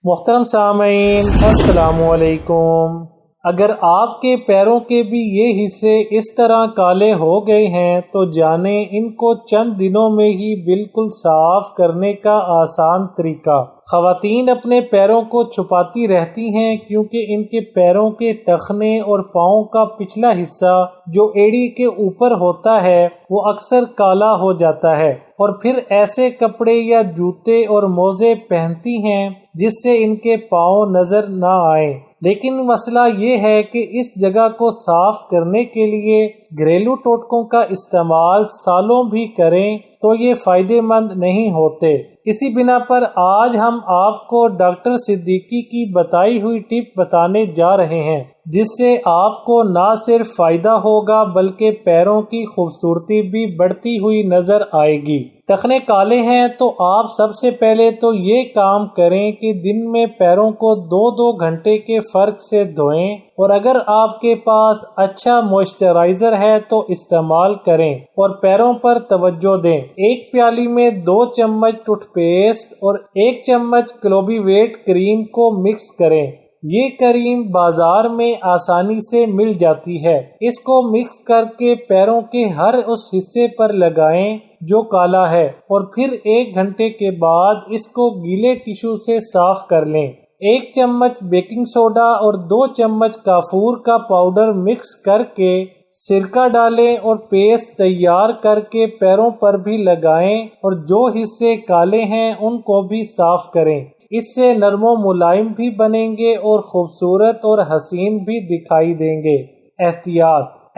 محترم سامعین السلام علیکم۔ اگر آپ کے پیروں کے بھی یہ حصے اس طرح کالے ہو گئے ہیں تو جانیں ان کو چند دنوں میں ہی بالکل صاف کرنے کا آسان طریقہ۔ خواتین اپنے پیروں کو چھپاتی رہتی ہیں کیونکہ ان کے پیروں کے ٹخنے اور پاؤں کا پچھلا حصہ جو ایڑی کے اوپر ہوتا ہے وہ اکثر کالا ہو جاتا ہے، اور پھر ایسے کپڑے یا جوتے اور موزے پہنتی ہیں جس سے ان کے پاؤں نظر نہ آئیں۔ لیکن مسئلہ یہ ہے کہ اس جگہ کو صاف کرنے کے لیے گھریلو ٹوٹکوں کا استعمال سالوں بھی کریں تو یہ فائدہ مند نہیں ہوتے۔ اسی بنا پر آج ہم آپ کو ڈاکٹر صدیقی کی بتائی ہوئی ٹپ بتانے جا رہے ہیں جس سے آپ کو نہ صرف فائدہ ہوگا بلکہ پیروں کی خوبصورتی بھی بڑھتی ہوئی نظر آئے گی۔ ٹخنے کالے ہیں تو آپ سب سے پہلے تو یہ کام کریں کہ دن میں پیروں کو 2 گھنٹے کے فرق سے دھوئیں، اور اگر آپ کے پاس اچھا موئسچرائزر ہے تو استعمال کریں اور پیروں پر توجہ دیں۔ ایک پیالی میں 2 چمچ ٹوتھ پیسٹ اور 1 چمچ کلوبی ویٹ کریم کو مکس کریں۔ یہ کریم بازار میں آسانی سے مل جاتی ہے۔ اس کو مکس کر کے پیروں کے ہر اس حصے پر لگائیں جو کالا ہے، اور پھر 1 گھنٹے کے بعد اس کو گیلے ٹشو سے صاف کر لیں۔ 1 چمچ بیکنگ سوڈا اور 2 چمچ کافور کا پاؤڈر مکس کر کے سرکہ ڈالیں اور پیسٹ تیار کر کے پیروں پر بھی لگائیں، اور جو حصے کالے ہیں ان کو بھی صاف کریں۔ اس سے نرم و ملائم بھی بنیں گے اور خوبصورت اور حسین بھی دکھائی دیں گے۔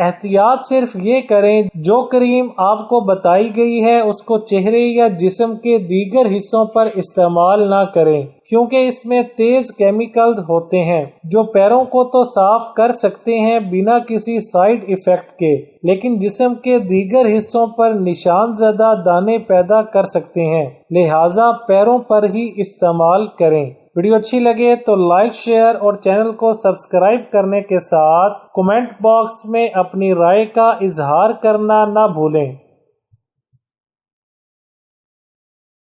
احتیاط صرف یہ کریں جو کریم آپ کو بتائی گئی ہے اس کو چہرے یا جسم کے دیگر حصوں پر استعمال نہ کریں، کیونکہ اس میں تیز کیمیکلز ہوتے ہیں جو پیروں کو تو صاف کر سکتے ہیں بنا کسی سائیڈ ایفیکٹ کے، لیکن جسم کے دیگر حصوں پر نشان زدہ دانے پیدا کر سکتے ہیں، لہٰذا پیروں پر ہی استعمال کریں۔ ویڈیو اچھی لگے تو لائک، شیئر اور چینل کو سبسکرائب کرنے کے ساتھ کمنٹ باکس میں اپنی رائے کا اظہار کرنا نہ بھولیں۔